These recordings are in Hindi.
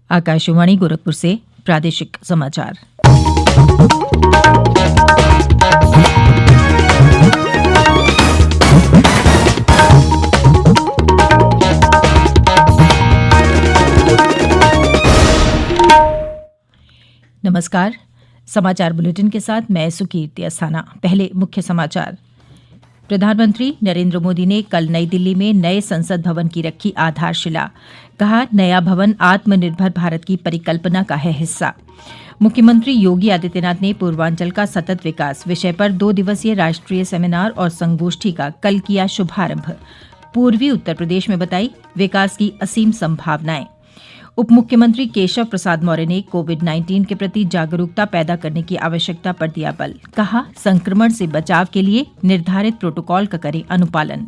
आकाशवाणी गोरखपुर से प्रादेशिक समाचार। नमस्कार। समाचार बुलेटिन के साथ मैं सुकीर्ति अस्थाना। पहले मुख्य समाचार। प्रधानमंत्री नरेंद्र मोदी ने कल नई दिल्ली में नए संसद भवन की रखी आधारशिला। कहा, नया भवन आत्मनिर्भर भारत की परिकल्पना का है हिस्सा। मुख्यमंत्री योगी आदित्यनाथ ने पूर्वांचल का सतत विकास विषय पर 2 दिवसीय राष्ट्रीय सेमिनार और संगोष्ठी का कल किया शुभारंभ। पूर्वी उत्तर प्रदेश में बताई विकास की असीम संभावनाएं। उप मुख्यमंत्री केशव प्रसाद मौर्य ने कोविड-19 के प्रति जागरूकता पैदा करने की आवश्यकता पर दिया बल। कहा, संक्रमण से बचाव के लिए निर्धारित प्रोटोकॉल का करें अनुपालन।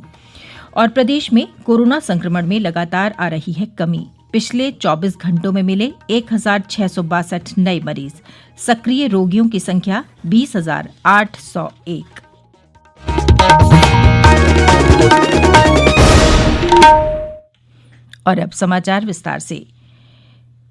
और प्रदेश में कोरोना संक्रमण में लगातार आ रही है कमी। पिछले 24 घंटों में मिले 1,662 नए मरीज। सक्रिय रोगियों की संख्या 20,801। और अब समाचार विस्तार से।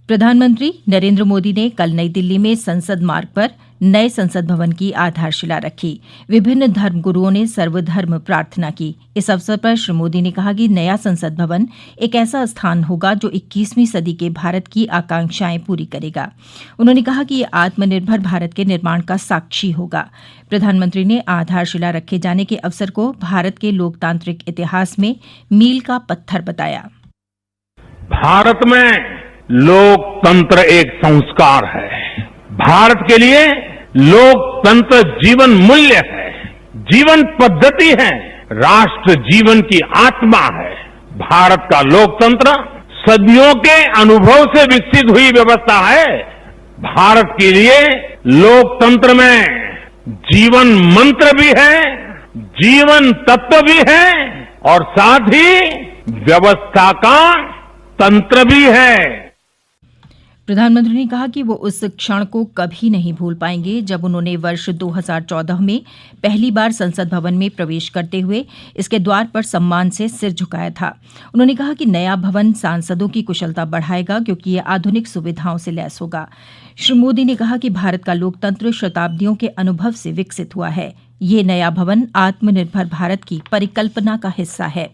प्रधानमंत्री नरेंद्र मोदी ने कल नई दिल्ली में संसद मार्ग पर नए संसद भवन की आधारशिला रखी। विभिन्न धर्मगुरुओं ने सर्वधर्म प्रार्थना की। इस अवसर पर श्री मोदी ने कहा कि नया संसद भवन एक ऐसा स्थान होगा जो 21वीं सदी के भारत की आकांक्षाएं पूरी करेगा। उन्होंने कहा कि यह आत्मनिर्भर भारत के निर्माण का साक्षी होगा। प्रधानमंत्री ने आधारशिला रखे जाने के अवसर को भारत के लोकतांत्रिक इतिहास में मील का पत्थर बताया। भारत में लोकतंत्र एक संस्कार है। भारत के लिए लोकतंत्र जीवन मूल्य है, जीवन पद्धति है, राष्ट्र जीवन की आत्मा है। भारत का लोकतंत्र सदियों के अनुभव से विकसित हुई व्यवस्था है। भारत के लिए लोकतंत्र में जीवन मंत्र भी है, जीवन तत्व भी है और साथ ही व्यवस्था का तंत्र भी है। प्रधानमंत्री ने कहा कि वो उस क्षण को कभी नहीं भूल पाएंगे जब उन्होंने वर्ष 2014 में पहली बार संसद भवन में प्रवेश करते हुए इसके द्वार पर सम्मान से सिर झुकाया था। उन्होंने कहा कि नया भवन सांसदों की कुशलता बढ़ाएगा क्योंकि यह आधुनिक सुविधाओं से लैस होगा। श्री मोदी ने कहा कि भारत का लोकतंत्र शताब्दियों के अनुभव से विकसित हुआ है। ये नया भवन आत्मनिर्भर भारत की परिकल्पना का हिस्सा है।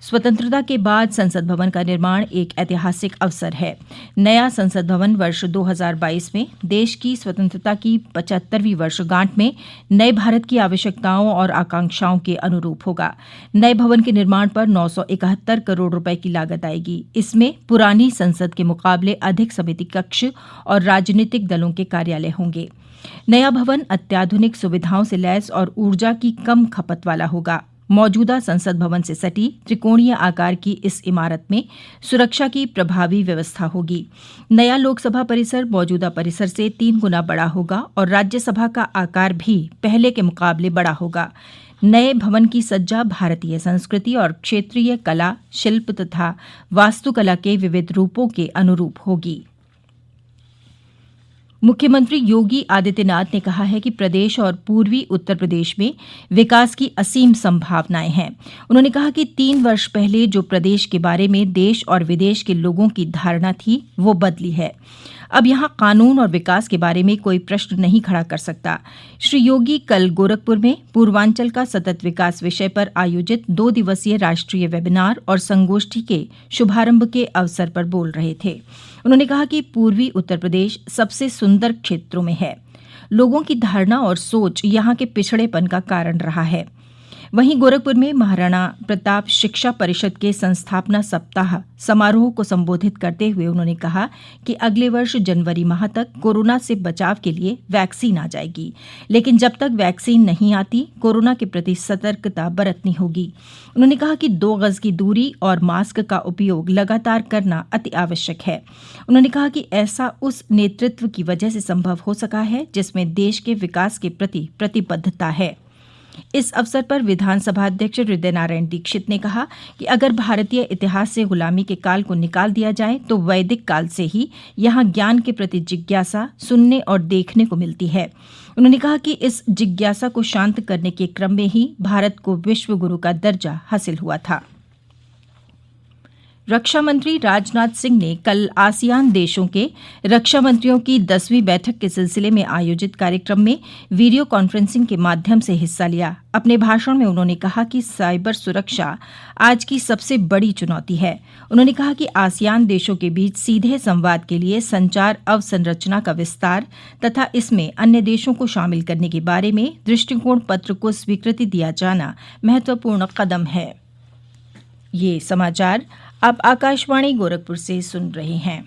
स्वतंत्रता के बाद संसद भवन का निर्माण एक ऐतिहासिक अवसर है। नया संसद भवन वर्ष 2022 में देश की स्वतंत्रता की 75वीं वर्षगांठ में नए भारत की आवश्यकताओं और आकांक्षाओं के अनुरूप होगा। नए भवन के निर्माण पर 971 करोड़ रुपए की लागत आएगी। इसमें पुरानी संसद के मुकाबले अधिक समिति कक्ष और राजनीतिक दलों के कार्यालय होंगे। नया भवन अत्याधुनिक सुविधाओं से लैस और ऊर्जा की कम खपत वाला होगा। मौजूदा संसद भवन से सटी त्रिकोणीय आकार की इस इमारत में सुरक्षा की प्रभावी व्यवस्था होगी। नया लोकसभा परिसर मौजूदा परिसर से 3 गुना बड़ा होगा और राज्यसभा का आकार भी पहले के मुकाबले बड़ा होगा। नए भवन की सज्जा भारतीय संस्कृति और क्षेत्रीय कला, शिल्प तथा वास्तुकला के विविध रूपों के अनुरूप होगी। मुख्यमंत्री योगी आदित्यनाथ ने कहा है कि प्रदेश और पूर्वी उत्तर प्रदेश में विकास की असीम संभावनाएं हैं। उन्होंने कहा कि 3 वर्ष पहले जो प्रदेश के बारे में देश और विदेश के लोगों की धारणा थी वो बदली है। अब यहां कानून और विकास के बारे में कोई प्रश्न नहीं खड़ा कर सकता। श्री योगी कल गोरखपुर में पूर्वांचल का सतत विकास विषय पर आयोजित 2 दिवसीय राष्ट्रीय वेबिनार और संगोष्ठी के शुभारंभ के अवसर पर बोल रहे थे। उन्होंने कहा कि पूर्वी उत्तर प्रदेश सबसे सुंदर क्षेत्रों में है। लोगों की धारणा और सोच यहां के पिछड़ेपन का कारण रहा है। वहीं गोरखपुर में महाराणा प्रताप शिक्षा परिषद के संस्थापना सप्ताह समारोह को संबोधित करते हुए उन्होंने कहा कि अगले वर्ष जनवरी माह तक कोरोना से बचाव के लिए वैक्सीन आ जाएगी, लेकिन जब तक वैक्सीन नहीं आती कोरोना के प्रति सतर्कता बरतनी होगी। उन्होंने कहा कि 2 गज की दूरी और मास्क का उपयोग लगातार करना अति आवश्यक है। उन्होंने कहा कि ऐसा उस नेतृत्व की वजह से संभव हो सका है जिसमें देश के विकास के प्रति प्रतिबद्धता है। इस अवसर पर विधानसभा अध्यक्ष हृदय नारायण दीक्षित ने कहा कि अगर भारतीय इतिहास से गुलामी के काल को निकाल दिया जाए तो वैदिक काल से ही यहाँ ज्ञान के प्रति जिज्ञासा सुनने और देखने को मिलती है। उन्होंने कहा कि इस जिज्ञासा को शांत करने के क्रम में ही भारत को विश्व गुरु का दर्जा हासिल हुआ था। रक्षा मंत्री राजनाथ सिंह ने कल आसियान देशों के रक्षा मंत्रियों की 10वीं बैठक के सिलसिले में आयोजित कार्यक्रम में वीडियो कॉन्फ्रेंसिंग के माध्यम से हिस्सा लिया। अपने भाषण में उन्होंने कहा कि साइबर सुरक्षा आज की सबसे बड़ी चुनौती है। उन्होंने कहा कि आसियान देशों के बीच सीधे संवाद के लिए संचार अवसंरचना का विस्तार तथा इसमें अन्य देशों को शामिल करने के बारे में दृष्टिकोण पत्र को स्वीकृति दिया जाना महत्वपूर्ण कदम है। ये समाचार आप आकाशवाणी गोरखपुर से सुन रहे हैं।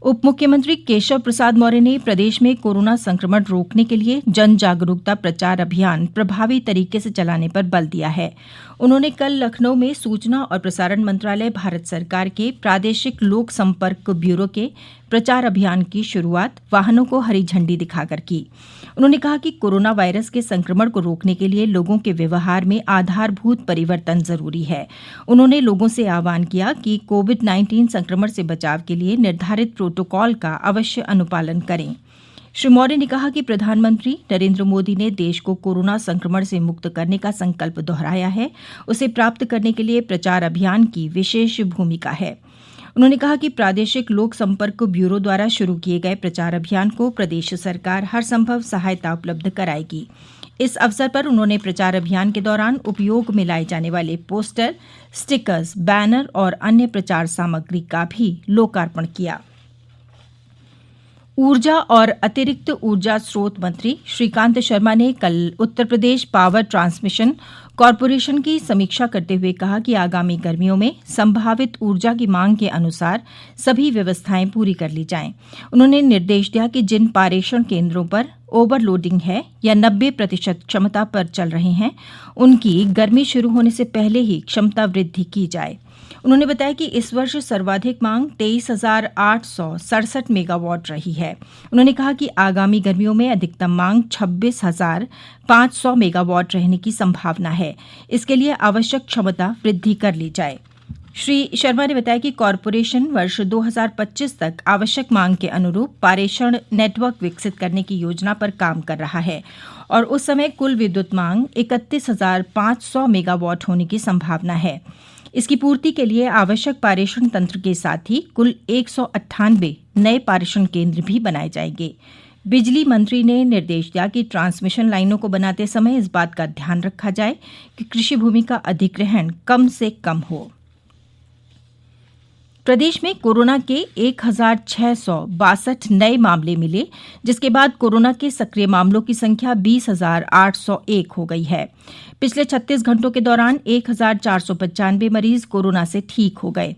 उप मुख्यमंत्री केशव प्रसाद मौर्य ने प्रदेश में कोरोना संक्रमण रोकने के लिए जन जागरूकता प्रचार अभियान प्रभावी तरीके से चलाने पर बल दिया है। उन्होंने कल लखनऊ में सूचना और प्रसारण मंत्रालय भारत सरकार के प्रादेशिक लोक संपर्क ब्यूरो के प्रचार अभियान की शुरुआत वाहनों को हरी झंडी दिखाकर की। उन्होंने कहा कि कोरोना वायरस के संक्रमण को रोकने के लिए लोगों के व्यवहार में आधारभूत परिवर्तन जरूरी है। उन्होंने लोगों से आह्वान किया कि कोविड-19 संक्रमण से बचाव के लिए निर्धारित प्रोटोकॉल का अवश्य अनुपालन करें। श्री मौर्य ने कहा कि प्रधानमंत्री नरेंद्र मोदी ने देश को कोरोना संक्रमण से मुक्त करने का संकल्प दोहराया है। उसे प्राप्त करने के लिए प्रचार अभियान की विशेष भूमिका है। उन्होंने कहा कि प्रादेशिक लोक संपर्क ब्यूरो द्वारा शुरू किए गए प्रचार अभियान को प्रदेश सरकार हर संभव सहायता उपलब्ध कराएगी। इस अवसर पर उन्होंने प्रचार अभियान के दौरान उपयोग में लाए जाने वाले पोस्टर, स्टिकर्स, बैनर और अन्य प्रचार सामग्री का भी लोकार्पण किया। ऊर्जा और अतिरिक्त ऊर्जा स्रोत मंत्री श्रीकांत शर्मा ने कल Uttar Pradesh power transmission corporation की समीक्षा करते हुए कहा कि आगामी गर्मियों में संभावित ऊर्जा की मांग के अनुसार सभी व्यवस्थाएं पूरी कर ली जाएं। उन्होंने निर्देश दिया कि जिन पारेषण केंद्रों पर ओवरलोडिंग है या 90% क्षमता पर चल रहे हैं, उनकी गर्मी शुरू होने से पहले ही क्षमता वृद्धि की जाए। उन्होंने बताया कि इस वर्ष सर्वाधिक मांग 23,867 मेगावाट रही है। उन्होंने कहा कि आगामी गर्मियों में अधिकतम मांग 26,500 मेगावाट रहने की संभावना है। इसके लिए आवश्यक क्षमता वृद्धि कर ली जाए। श्री शर्मा ने बताया कि कॉरपोरेशन वर्ष 2025 तक आवश्यक मांग के अनुरूप पारेषण नेटवर्क विकसित करने की योजना पर काम कर रहा है और उस समय कुल विद्युत मांग 31,500 मेगावाट होने की संभावना है। इसकी पूर्ति के लिए आवश्यक पारेषण तंत्र के साथ ही कुल 198 नए पारेषण केंद्र भी बनाए जाएंगे। बिजली मंत्री ने निर्देश दिया कि ट्रांसमिशन लाइनों को बनाते समय इस बात का ध्यान रखा जाए कि कृषि भूमि का अधिग्रहण कम से कम हो। प्रदेश में कोरोना के 1,662 नए मामले मिले, जिसके बाद कोरोना के सक्रिय मामलों की संख्या 20,801 हो गई है। पिछले 36 घंटों के दौरान 1,495 मरीज कोरोना से ठीक हो गए।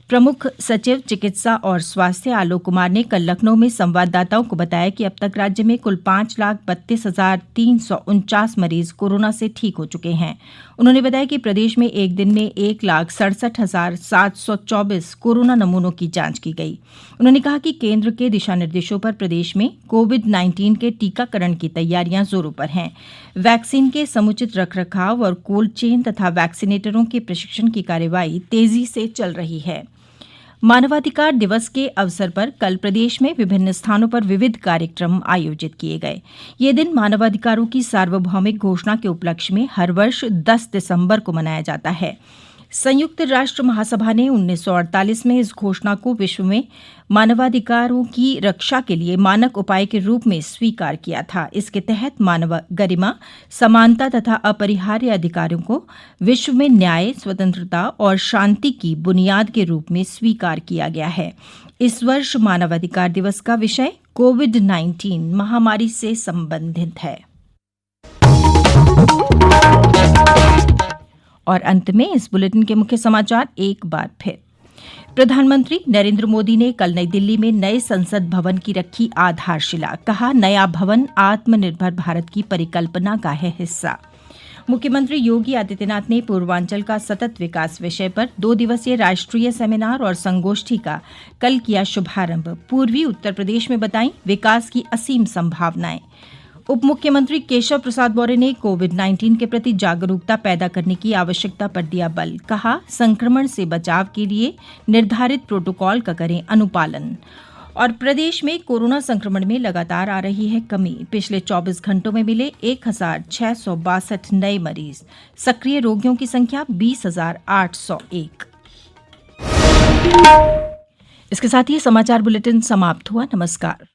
प्रमुख सचिव चिकित्सा और स्वास्थ्य आलोक कुमार ने कल लखनऊ में संवाददाताओं को बताया कि अब तक राज्य में कुल 5,32,349 मरीज कोरोना से ठीक हो चुके हैं। उन्होंने बताया कि प्रदेश में एक दिन में 1,67,724 कोरोना नमूनों की जांच की गई। उन्होंने कहा कि केंद्र के दिशा निर्देशों पर प्रदेश में कोविड-19 के टीकाकरण की तैयारियां जोरों पर हैं। वैक्सीन के समुचित रखरखाव और कोल्ड चेन तथा वैक्सीनेटरों के प्रशिक्षण की कार्यवाही तेजी से चल रही है। मानवाधिकार दिवस के अवसर पर कल प्रदेश में विभिन्न स्थानों पर विविध कार्यक्रम आयोजित किए गए। ये दिन मानवाधिकारों की सार्वभौमिक घोषणा के उपलक्ष्य में हर वर्ष 10 दिसंबर को मनाया जाता है। संयुक्त राष्ट्र महासभा ने 1948 में इस घोषणा को विश्व में मानवाधिकारों की रक्षा के लिए मानक उपाय के रूप में स्वीकार किया था। इसके तहत मानव गरिमा, समानता तथा अपरिहार्य अधिकारों को विश्व में न्याय, स्वतंत्रता और शांति की बुनियाद के रूप में स्वीकार किया गया है। इस वर्ष मानवाधिकार दिवस का विषय कोविड-19 महामारी से संबंधित है। और अंत में इस बुलेटिन के मुख्य समाचार एक बार फिर। प्रधानमंत्री नरेंद्र मोदी ने कल नई दिल्ली में नए संसद भवन की रखी आधारशिला। कहा, नया भवन आत्मनिर्भर भारत की परिकल्पना का है हिस्सा। मुख्यमंत्री योगी आदित्यनाथ ने पूर्वांचल का सतत विकास विषय पर 2 दिवसीय राष्ट्रीय सेमिनार और संगोष्ठी का कल किया शुभारंभ। पूर्वी उत्तर प्रदेश में बताई विकास की असीम संभावनाएं। उप मुख्यमंत्री केशव प्रसाद मौर्य ने कोविड-19 के प्रति जागरूकता पैदा करने की आवश्यकता पर दिया बल। कहा, संक्रमण से बचाव के लिए निर्धारित प्रोटोकॉल का करें अनुपालन। और प्रदेश में कोरोना संक्रमण में लगातार आ रही है कमी। पिछले 24 घंटों में मिले 1,662 नए मरीज। सक्रिय रोगियों की संख्या 20,801। इसके साथ ही समाचार बुलेटिन समाप्त हुआ। नमस्कार।